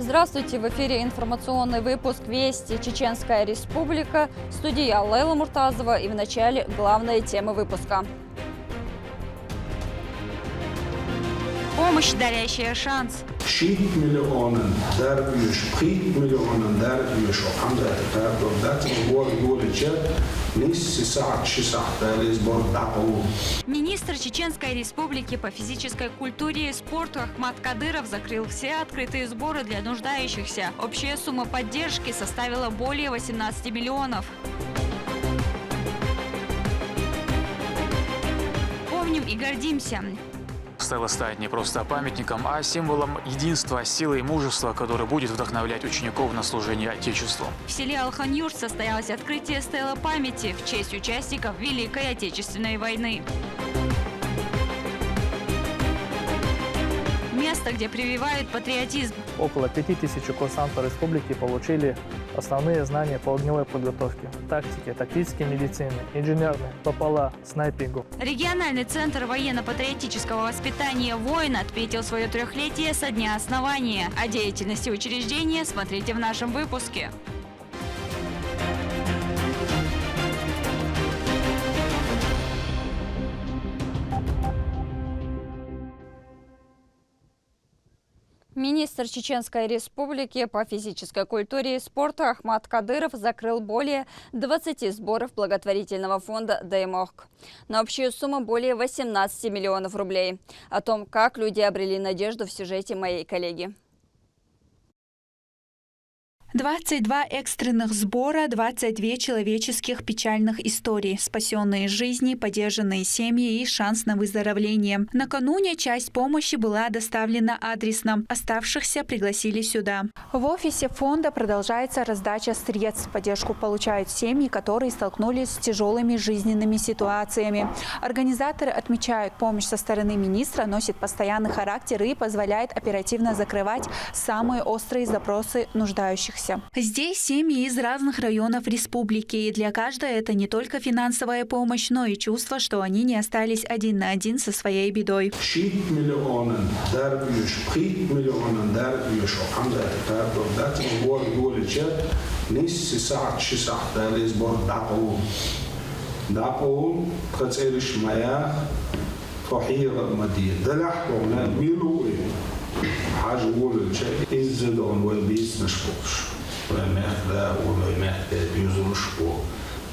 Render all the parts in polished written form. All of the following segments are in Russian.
Здравствуйте! В эфире информационный выпуск «Вести. Чеченская Республика». В студии я, Лейла Муртазова, и в начале главные темы выпуска. Помощь, дарящая шанс. Министр Чеченской Республики по физической культуре и спорту Ахмат Кадыров закрыл все открытые сборы для нуждающихся. Общая сумма поддержки составила более 18 миллионов. Помним и гордимся. Стела станет не просто памятником, а символом единства, силы и мужества, который будет вдохновлять учеников на служение Отечеству. В селе Алхан-Юрт состоялось открытие стелы памяти в честь участников Великой Отечественной войны. Место, где прививают патриотизм. Около 5000 курсантов республики получили основные знания по огневой подготовке, тактике, тактической медицине, инженерной, ППЛА, снайпингу. Региональный центр военно-патриотического воспитания «Воин» отметил свое 3-летие со дня основания. О деятельности учреждения смотрите в нашем выпуске. Министр Чеченской Республики по физической культуре и спорту Ахмат Кадыров закрыл более 20 сборов благотворительного фонда «Даймок» на общую сумму более 18 миллионов рублей. О том, как люди обрели надежду, в сюжете моей коллеги. 22 экстренных сбора, 22 человеческих печальных историй, спасенные жизни, поддержанные семьи и шанс на выздоровление. Накануне часть помощи была доставлена адресно. Оставшихся пригласили сюда. В офисе фонда продолжается раздача средств. Поддержку получают семьи, которые столкнулись с тяжелыми жизненными ситуациями. Организаторы отмечают, помощь со стороны министра носит постоянный характер и позволяет оперативно закрывать самые острые запросы нуждающихся. Здесь семьи из разных районов республики, и для каждой это не только финансовая помощь, но и чувство, что они не остались один на один со своей бедой.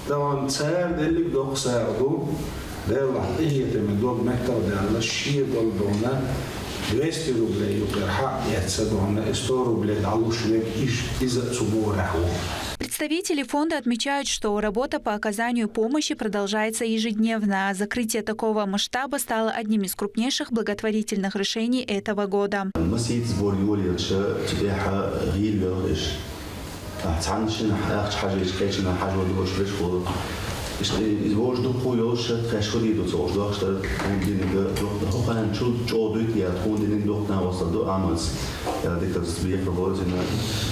طبعا تساعد اللي بدهم يساعدوا ده العطية من دول مكتب ده الشيء دول دونا 200 рублей وكرحق يتسدونا 100 рублей على شوية إيش إذا صبور رحوا. Представители фонда отмечают, что работа по оказанию помощи продолжается ежедневно, а закрытие такого масштаба стало одним из крупнейших благотворительных решений этого года.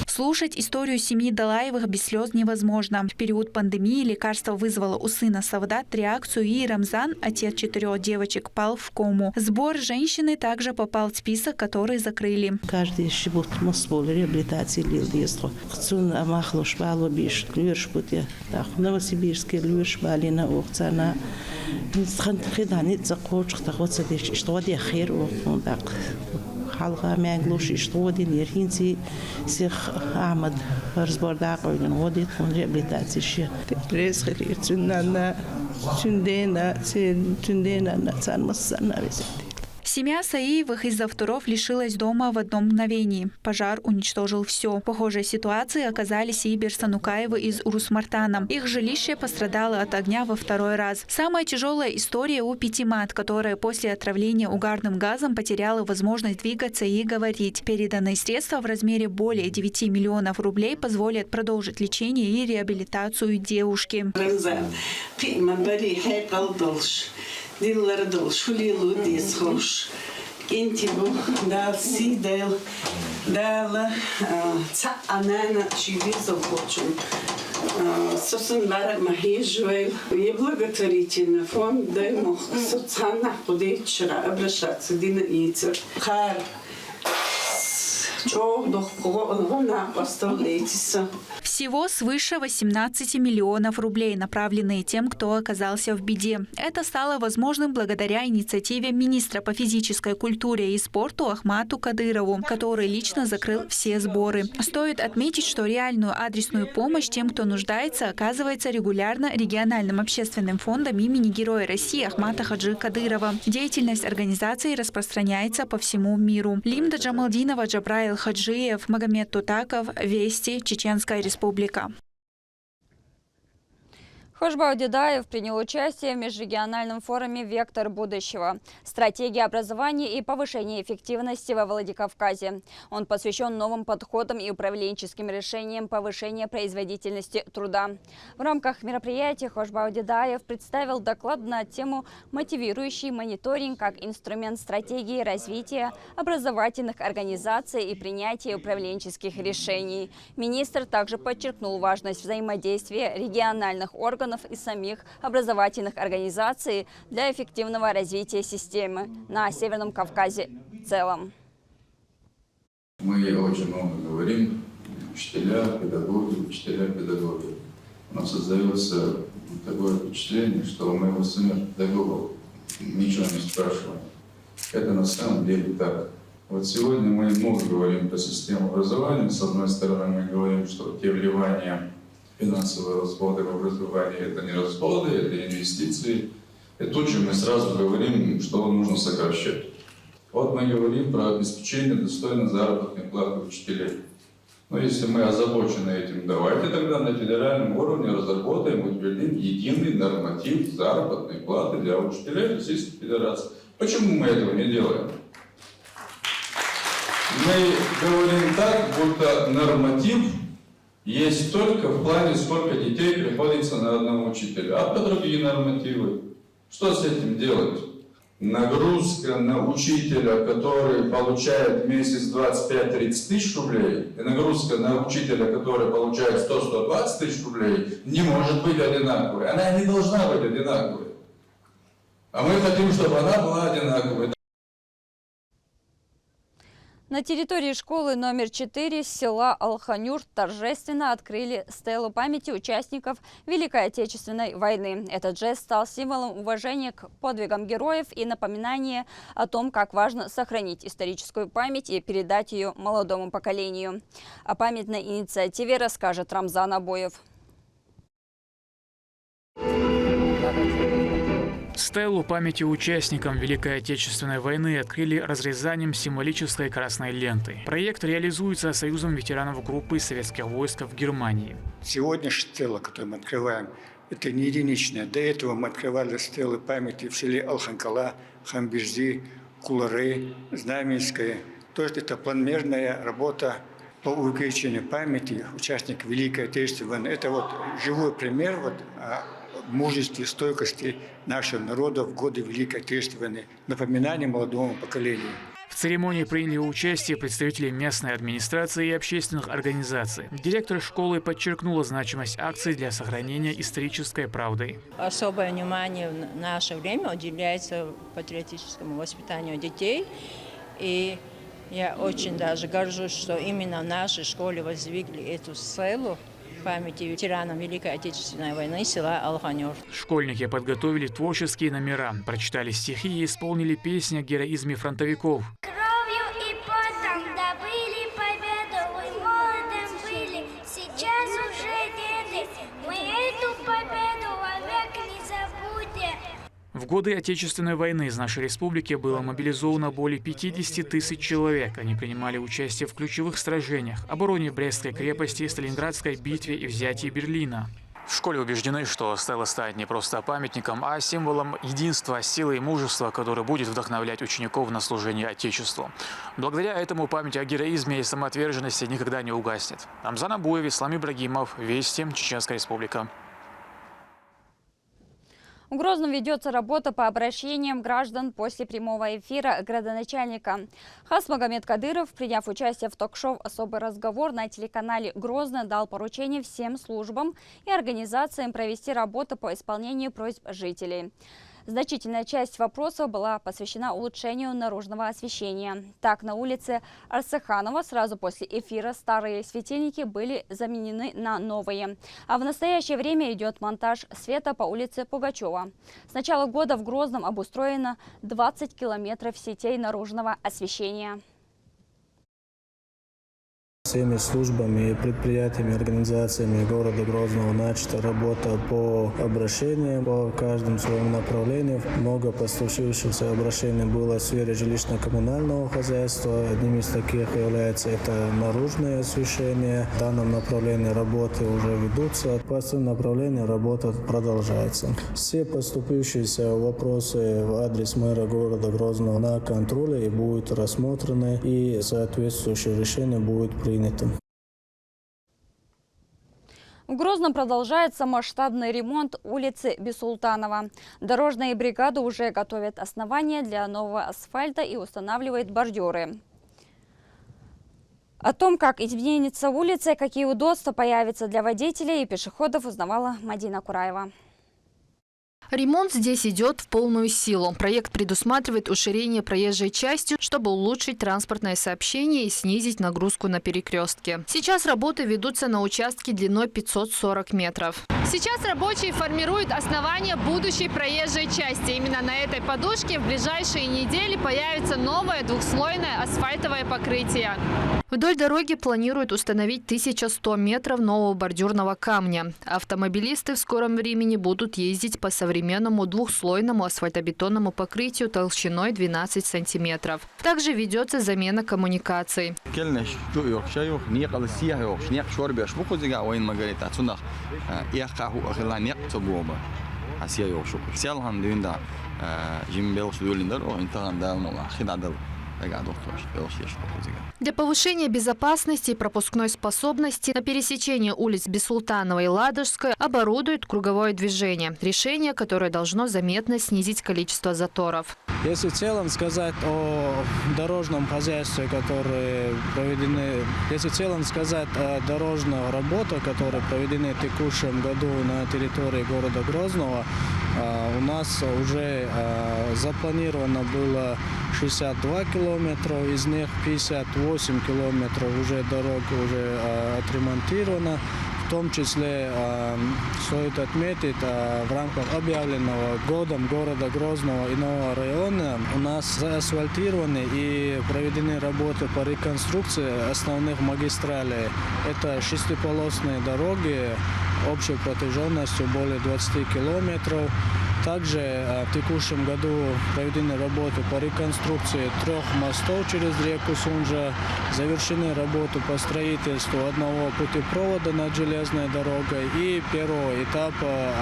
Слушать историю семьи Далаевых без слез невозможно. В период пандемии лекарство вызвало у сына Савдат реакцию, и Рамзан, отец 4 девочек, пал в кому. Сбор женщины также попал в список, который закрыли. Каждый шибут мосвол реабилитации лилдейство. Хцун амахлош бало биш клюрш пути. Так новосибирский клюрш балина ухцана. Нисхан хиданит закоч тахватса деш что де хер ухун так. حلقة معلوش اشتودي نيرهينسي سيخ أحمد فرزبار داقوين ودي تكون ريابليتاتي الشيء ريس خير تندنا نتسان مصنا بسيتي. Семья Саиевых из-за второв лишилась дома в одно мгновение. Пожар уничтожил все. В похожей ситуации оказались и Берсанукаевы из Урус-Мартана. Их жилище пострадало от огня во 2-й раз. Самая тяжелая история у Питимат, которая после отравления угарным газом потеряла возможность двигаться и говорить. Переданные средства в размере более 9 миллионов рублей позволят продолжить лечение и реабилитацию девушки. Диллер дол шули лудис хош интибу дал сидел дала ца анана чивизо хочем собственно лара махижвел и благотворительный фонд Даймок социально поддержка обращаться дина яйца хар Всего свыше 18 миллионов рублей, направленные тем, кто оказался в беде. Это стало возможным благодаря инициативе министра по физической культуре и спорту Ахмату Кадырову, который лично закрыл все сборы. Стоит отметить, что реальную адресную помощь тем, кто нуждается, оказывается регулярно региональным общественным фондом имени Героя России Ахмата Хаджи Кадырова. Деятельность организации распространяется по всему миру. Лимда Джамалдинова, Джабраил Хаджиев, Магомед Тутаков, Вести, Чеченская Республика. Хошбау Дедаев принял участие в межрегиональном форуме «Вектор будущего. Стратегия образования и повышения эффективности во Владикавказе». Он посвящен новым подходам и управленческим решениям повышения производительности труда. В рамках мероприятия Хошбау Дедаев представил доклад на тему «Мотивирующий мониторинг как инструмент стратегии развития образовательных организаций и принятия управленческих решений». Министр также подчеркнул важность взаимодействия региональных органов и самих образовательных организаций для эффективного развития системы на Северном Кавказе в целом. Мы очень много говорим, учителя, педагоги. У нас создается такое впечатление, что мы у самих педагогов ничего не спрашиваем. Это на самом деле так. Вот сегодня мы много говорим про систему образования. С одной стороны, мы говорим, что те вливания финансовые расходы в образование – это не расходы, это инвестиции. И тут же мы сразу говорим, что нужно сокращать. Вот мы говорим про обеспечение достойной заработной платы учителей. Но если мы озабочены этим, давайте тогда на федеральном уровне разработаем, утвердим единый норматив заработной платы для учителей Российской Федерации. Почему мы этого не делаем? Мы говорим так, будто норматив есть только в плане, сколько детей приходится на одного учителя. А по другие нормативы? Что с этим делать? Нагрузка на учителя, который получает в месяц 25-30 тысяч рублей, и нагрузка на учителя, который получает 100-120 тысяч рублей, не может быть одинаковой. Она не должна быть одинаковой. А мы хотим, чтобы она была одинаковой. На территории школы номер 4 села Алханюр торжественно открыли стелу памяти участников Великой Отечественной войны. Этот жест стал символом уважения к подвигам героев и напоминания о том, как важно сохранить историческую память и передать ее молодому поколению. О памятной инициативе расскажет Рамзан Абоев. Стелу памяти участникам Великой Отечественной войны открыли разрезанием символической красной ленты. Проект реализуется Союзом ветеранов группы советских войск в Германии. Сегодняшняя стела, которую мы открываем, это не единичная. До этого мы открывали стелы памяти в селе Алханкала, Хамбижди, Кулары, Знаменское. То есть это планомерная работа по увековечению памяти участников Великой Отечественной войны. Это вот живой пример мужестве, стойкости нашего народа в годы Великой Отечественной войны. Напоминание молодому поколению. В церемонии приняли участие представители местной администрации и общественных организаций. Директор школы подчеркнула значимость акций для сохранения исторической правды. Особое внимание в наше время уделяется патриотическому воспитанию детей. И я очень даже горжусь, что именно в нашей школе воздвигли эту стелу памяти ветеранам Великой Отечественной войны села Алханюр. Школьники подготовили творческие номера, прочитали стихи и исполнили песни о героизме фронтовиков. Кровью и потом добыли победу, вы молодым были, сейчас уже деды, мы эту победу вовек не забудем. В годы Отечественной войны из нашей республики было мобилизовано более 50 тысяч человек. Они принимали участие в ключевых сражениях, обороне Брестской крепости, Сталинградской битве и взятии Берлина. В школе убеждены, что стела станет не просто памятником, а символом единства, силы и мужества, который будет вдохновлять учеников на служение Отечеству. Благодаря этому память о героизме и самоотверженности никогда не угаснет. Рамзан Абоев, Ислам Ибрагимов, Вести, Чеченская Республика. В Грозном ведется работа по обращениям граждан после прямого эфира градоначальника. Хас Магомед Кадыров, приняв участие в ток-шоу «Особый разговор» на телеканале «Грозно», дал поручение всем службам и организациям провести работу по исполнению просьб жителей. Значительная часть вопросов была посвящена улучшению наружного освещения. Так, на улице Арсаханова сразу после эфира старые светильники были заменены на новые. А в настоящее время идет монтаж света по улице Пугачева. С начала года в Грозном обустроено 20 километров сетей наружного освещения. Всеми службами, предприятиями, организациями города Грозного начата работа по обращениям по каждому своему направлению. Много поступившихся обращений было в сфере жилищно-коммунального хозяйства. Одним из таких является это наружное освещение. В данном направлении работы уже ведутся. По всем направлениям работа продолжается. Все поступившиеся вопросы в адрес мэра города Грозного на контроле и будут рассмотрены, и соответствующее решение будет принято. В Грозном продолжается масштабный ремонт улицы Бисултанова. Дорожные бригады уже готовят основания для нового асфальта и устанавливают бордюры. О том, как изменится улица и какие удобства появятся для водителей и пешеходов, узнавала Мадина Кураева. Ремонт здесь идет в полную силу. Проект предусматривает уширение проезжей части, чтобы улучшить транспортное сообщение и снизить нагрузку на перекрестке. Сейчас работы ведутся на участке длиной 540 метров. Сейчас рабочие формируют основание будущей проезжей части. Именно на этой подушке в ближайшие недели появится новое двухслойное асфальтовое покрытие. Вдоль дороги планируют установить 1100 метров нового бордюрного камня. Автомобилисты в скором времени будут ездить по современному двухслойному асфальтобетонному покрытию толщиной 12 сантиметров. Также ведется замена коммуникаций. Для повышения безопасности и пропускной способности на пересечении улиц Бисултанова и Ладожской оборудуют круговое движение. Решение, которое должно заметно снизить количество заторов. Если в целом сказать о дорожном хозяйстве, которые проведены, если в целом сказать о дорожной работе, которые проведены в текущем году на территории города Грозного, у нас уже запланировано было 62 километра, из них 58 километров уже дорог уже отремонтировано. В том числе стоит отметить, в рамках объявленного годом города Грозного и нового района у нас заасфальтированы и проведены работы по реконструкции основных магистралей. Это шестиполосные дороги общей протяженностью более 20 километров. Также в текущем году проведены работы по реконструкции 3 мостов через реку Сунжа, завершены работы по строительству одного путепровода над железной дорогой и первого этапа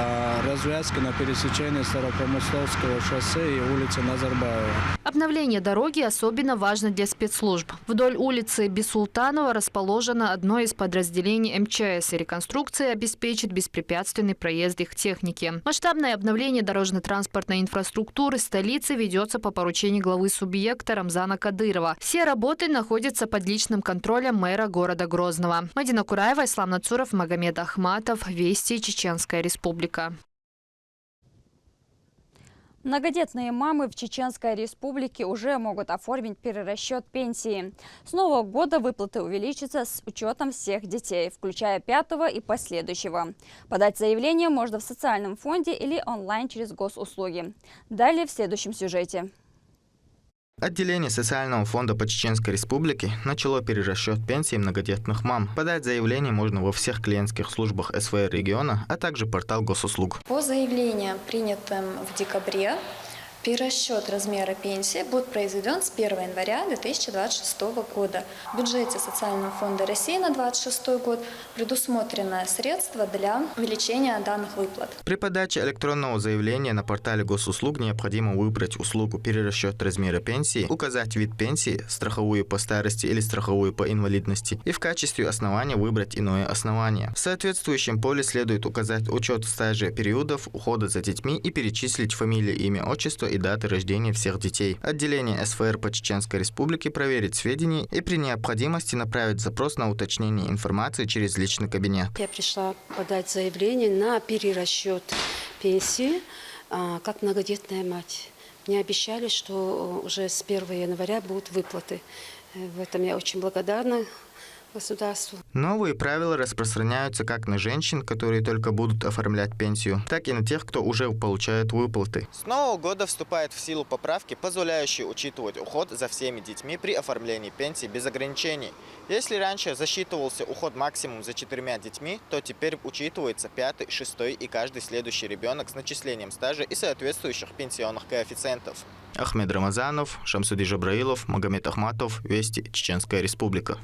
развязки на пересечении Старопромысловского шоссе и улицы Назарбаева. Обновление дороги особенно важно для спецслужб. Вдоль улицы Бисултанова расположено одно из подразделений МЧС, и реконструкция обеспечит беспрепятственный проезд их техники. Масштабное обновление дорожно-транспортной инфраструктуры столицы ведется по поручению главы субъекта Рамзана Кадырова. Все работы находятся под личным контролем мэра города Грозного. Мадина Кураева, Ислам Нацуров, Магомед Ахматов. Вести, Чеченская Республика. Многодетные мамы в Чеченской Республике уже могут оформить перерасчет пенсии. С нового года выплаты увеличатся с учетом всех детей, включая 5-го и последующего. Подать заявление можно в социальном фонде или онлайн через госуслуги. Далее в следующем сюжете. Отделение Социального фонда по Чеченской Республике начало перерасчет пенсий многодетных мам. Подать заявление можно во всех клиентских службах СВР региона, а также портал госуслуг. По заявлениям, принятым в декабре, перерасчет размера пенсии будет произведен с 1 января 2026 года. В бюджете Социального фонда России на 2026 год предусмотрено средства для увеличения данных выплат. При подаче электронного заявления на портале госуслуг необходимо выбрать услугу перерасчет размера пенсии, указать вид пенсии, страховую по старости или страховую по инвалидности, и в качестве основания выбрать иное основание. В соответствующем поле следует указать учет стажа периодов ухода за детьми и перечислить фамилию, имя, отчество и даты рождения всех детей. Отделение СФР по Чеченской Республике проверит сведения и при необходимости направит запрос на уточнение информации через личный кабинет. Я пришла подать заявление на перерасчет пенсии как многодетная мать. Мне обещали, что уже с 1 января будут выплаты. В этом я очень благодарна государству. Новые правила распространяются как на женщин, которые только будут оформлять пенсию, так и на тех, кто уже получает выплаты. С нового года вступают в силу поправки, позволяющие учитывать уход за всеми детьми при оформлении пенсии без ограничений. Если раньше засчитывался уход максимум за 4 детьми, то теперь учитывается 5, 6 и каждый следующий ребенок с начислением стажа и соответствующих пенсионных коэффициентов. Ахмед Рамазанов, Шамсуди Жабраилов, Магомед Ахматов, Вести, Чеченская Республика.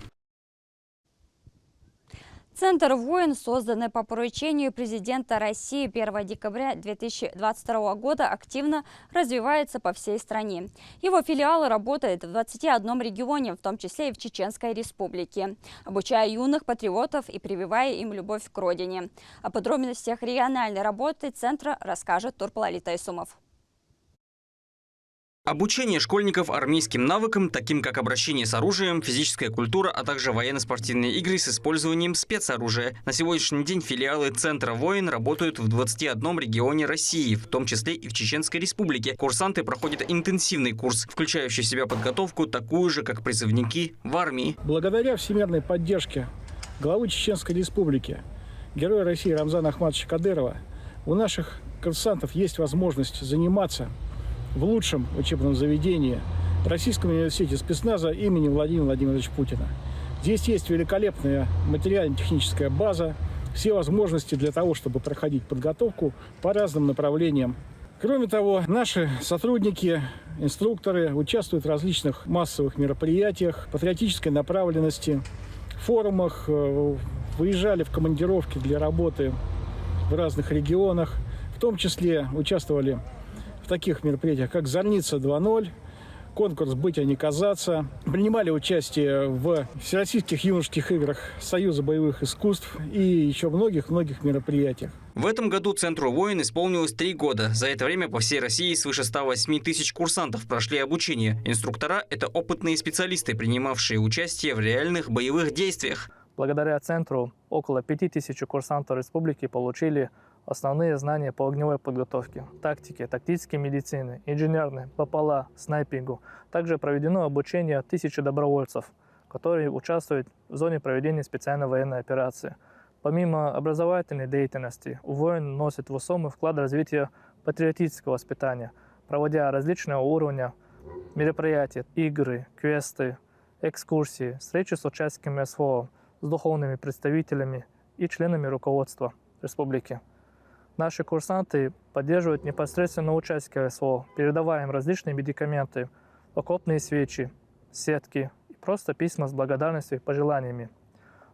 Центр «Воин», созданный по поручению президента России 1 декабря 2022 года, активно развивается по всей стране. Его филиалы работают в 21 регионе, в том числе и в Чеченской Республике, обучая юных патриотов и прививая им любовь к родине. О подробностях региональной работы центра расскажет Турпал Тайсумов. Обучение школьников армейским навыкам, таким как обращение с оружием, физическая культура, а также военно-спортивные игры с использованием спецоружия. На сегодняшний день филиалы Центра «Воин» работают в 21 регионе России, в том числе и в Чеченской Республике. Курсанты проходят интенсивный курс, включающий в себя подготовку такую же, как призывники в армии. Благодаря всемирной поддержке главы Чеченской Республики, героя России Рамзана Ахматовича Кадырова, у наших курсантов есть возможность заниматься в лучшем учебном заведении Российском университете спецназа имени Владимира Владимировича Путина. Здесь есть великолепная материально-техническая база, все возможности для того, чтобы проходить подготовку по разным направлениям. Кроме того, наши сотрудники, инструкторы участвуют в различных массовых мероприятиях, патриотической направленности, форумах, выезжали в командировки для работы в разных регионах, в том числе участвовали в таких мероприятиях, как «Зорница 2.0», конкурс «Быть, а не казаться». Принимали участие в Всероссийских юношеских играх Союза боевых искусств и еще многих-многих мероприятиях. В этом году Центру «Воин» исполнилось 3 года. За это время по всей России свыше 108 тысяч курсантов прошли обучение. Инструктора – это опытные специалисты, принимавшие участие в реальных боевых действиях. Благодаря Центру около 5000 курсантов республики получили основные знания по огневой подготовке, тактике, тактической медицине, инженерной, ППЛА, снайпингу. Также проведено обучение 1000 добровольцев, которые участвуют в зоне проведения специальной военной операции. Помимо образовательной деятельности, «Воин» носит весомый вклад в развитие патриотического воспитания, проводя различного уровня мероприятия, игры, квесты, экскурсии, встречи с участниками СВО, с духовными представителями и членами руководства республики. Наши курсанты поддерживают непосредственно участие в СВО, передавая им различные медикаменты, окопные свечи, сетки и просто письма с благодарностью и пожеланиями.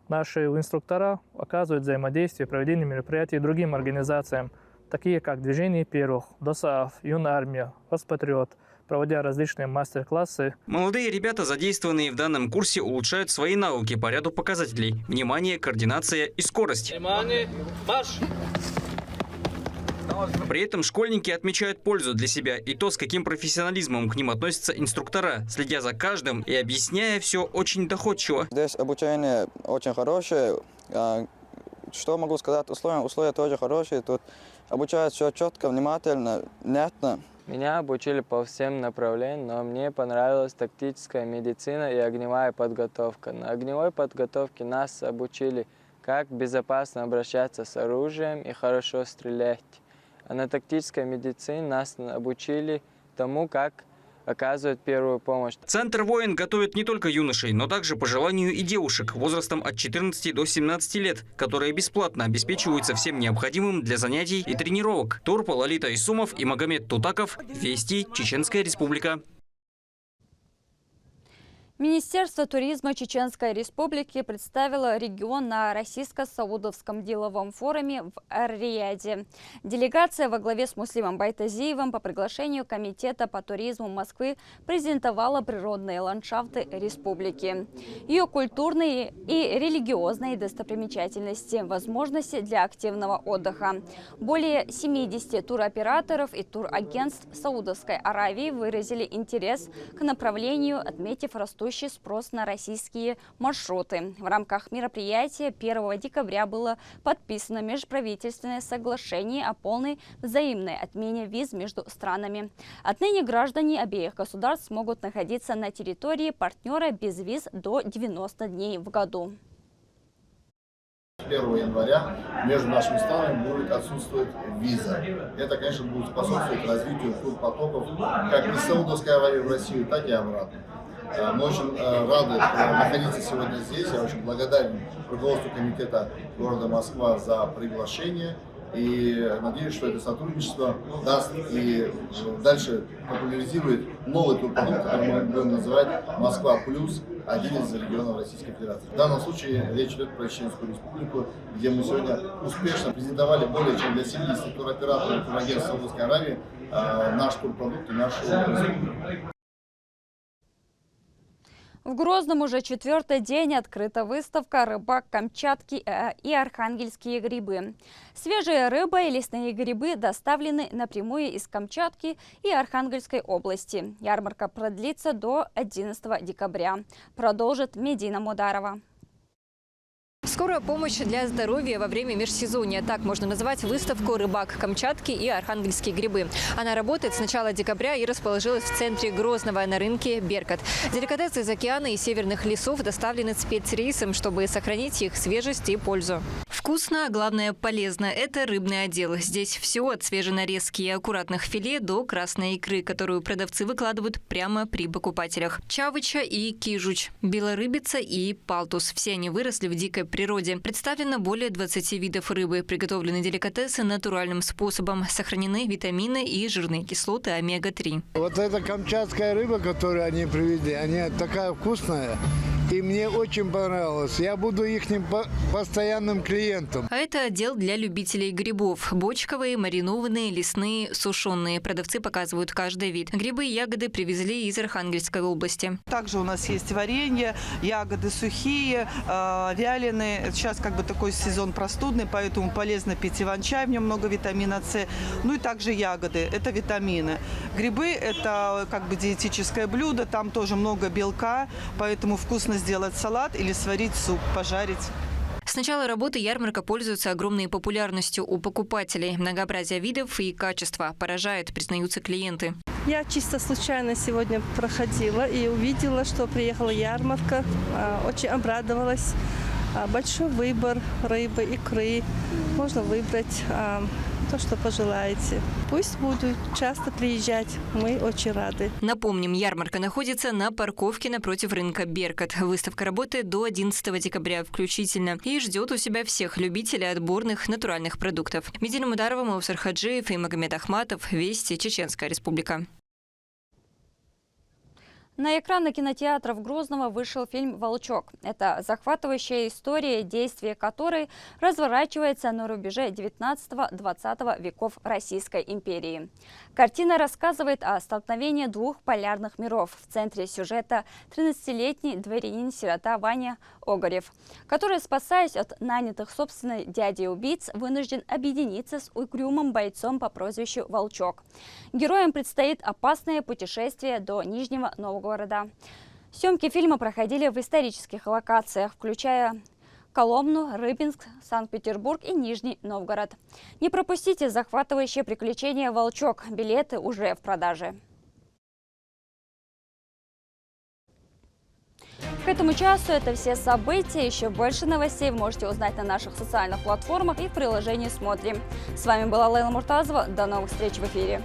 Наши инструктора оказывают взаимодействие и проведение мероприятий другим организациям, такие как Движение первых, ДОСААФ, Юная армия, Роспатриот, проводя различные мастер-классы. Молодые ребята, задействованные в данном курсе, улучшают свои навыки по ряду показателей: внимание, координация и скорость. Внимание, марш! При этом школьники отмечают пользу для себя и то, с каким профессионализмом к ним относятся инструктора, следя за каждым и объясняя все очень доходчиво. Здесь обучение очень хорошее. Что могу сказать? Условия тоже хорошие. Тут обучают все четко, внимательно, внятно. Меня обучили по всем направлениям, но мне понравилась тактическая медицина и огневая подготовка. На огневой подготовке нас обучили, как безопасно обращаться с оружием и хорошо стрелять. А на тактической медицине нас обучили тому, как оказывать первую помощь. Центр «Воин» готовит не только юношей, но также по желанию и девушек возрастом от 14 до 17 лет, которые бесплатно обеспечиваются всем необходимым для занятий и тренировок. Турпал Тайсумов и Магомед Тутаков. Вести, Чеченская Республика. Министерство туризма Чеченской Республики представило регион на Российско-Саудовском деловом форуме в Эр-Рияде. Делегация во главе с Муслимом Байтазиевым по приглашению Комитета по туризму Москвы презентовала природные ландшафты республики, ее культурные и религиозные достопримечательности, возможности для активного отдыха. Более 70 туроператоров и турагентств Саудовской Аравии выразили интерес к направлению, отметив растущую растущий спрос на российские маршруты. В рамках мероприятия 1 декабря было подписано межправительственное соглашение о полной взаимной отмене виз между странами. Отныне граждане обеих государств смогут находиться на территории партнера без виз до 90 дней в году. 1 января между нашими странами будет отсутствовать виза. Это, конечно, будет способствовать развитию турпотоков как из Саудовской Аравии в Россию, так и обратно. Мы очень рады находиться сегодня здесь. Я очень благодарен руководству комитета города Москва за приглашение. И надеюсь, что это сотрудничество даст и дальше популяризирует новый турпоток, который мы будем называть «Москва плюс», один из регионов Российской Федерации. В данном случае речь идет про Чеченскую Республику, где мы сегодня успешно презентовали более чем для 70 туроператоров и турагентств Саудовской Аравии наш турпродукт и нашу республику. В Грозном уже 4-й день открыта выставка «Рыбак Камчатки» и «Архангельские грибы». Свежая рыба и лесные грибы доставлены напрямую из Камчатки и Архангельской области. Ярмарка продлится до 11 декабря. Продолжит Медина Мударова. Скорая помощь для здоровья во время межсезонья. Так можно назвать выставку «Рыбак Камчатки» и «Архангельские грибы». Она работает с начала декабря и расположилась в центре Грозного на рынке «Беркот». Деликатесы из океана и северных лесов доставлены спецрейсом, чтобы сохранить их свежесть и пользу. Вкусно, а главное полезно. Это рыбный отдел. Здесь все от свежей нарезки и аккуратных филе до красной икры, которую продавцы выкладывают прямо при покупателях. Чавыча и кижуч, белорыбица и палтус. Все они выросли в дикой природе. Представлено более 20 видов рыбы. Приготовлены деликатесы натуральным способом. Сохранены витамины и жирные кислоты омега-3. Вот эта камчатская рыба, которую они привезли, она такая вкусная. И мне очень понравилось. Я буду их постоянным клиентом. А это отдел для любителей грибов. Бочковые, маринованные, лесные, сушеные. Продавцы показывают каждый вид. Грибы и ягоды привезли из Архангельской области. Также у нас есть варенье, ягоды сухие, вяленые. Сейчас такой сезон простудный, поэтому полезно пить иван-чай, в нем много витамина С. Ну и также ягоды, это витамины. Грибы – это диетическое блюдо, там тоже много белка, поэтому вкусно сделать салат или сварить суп, пожарить. С начала работы ярмарка пользуется огромной популярностью у покупателей. Многообразие видов и качества поражает, признаются клиенты. Я чисто случайно сегодня проходила и увидела, что приехала ярмарка. Очень обрадовалась. Большой выбор рыбы, икры. Можно выбрать то, что пожелаете. Пусть будут часто приезжать. Мы очень рады. Напомним, ярмарка находится на парковке напротив рынка «Беркот». Выставка работает до 11 декабря включительно и ждет у себя всех любителей отборных натуральных продуктов. Медина Мударова, Маусар Хаджиев и Магомед Ахматов. Вести, Чеченская Республика. На экраны кинотеатров Грозного вышел фильм «Волчок». Это захватывающая история, действие которой разворачивается на рубеже 19-20 веков Российской империи. Картина рассказывает о столкновении двух полярных миров. В центре сюжета 13-летний дворянин-сирота Ваня Огарев, который, спасаясь от нанятых собственной дядей-убийц, вынужден объединиться с угрюмым бойцом по прозвищу Волчок. Героям предстоит опасное путешествие до Нижнего Новгорода. Съемки фильма проходили в исторических локациях, включая Коломну, Рыбинск, Санкт-Петербург и Нижний Новгород. Не пропустите захватывающее приключение «Волчок». Билеты уже в продаже. К этому часу это все события. Еще больше новостей вы можете узнать на наших социальных платформах и в приложении «Смотрим». С вами была Лейла Муртазова. До новых встреч в эфире.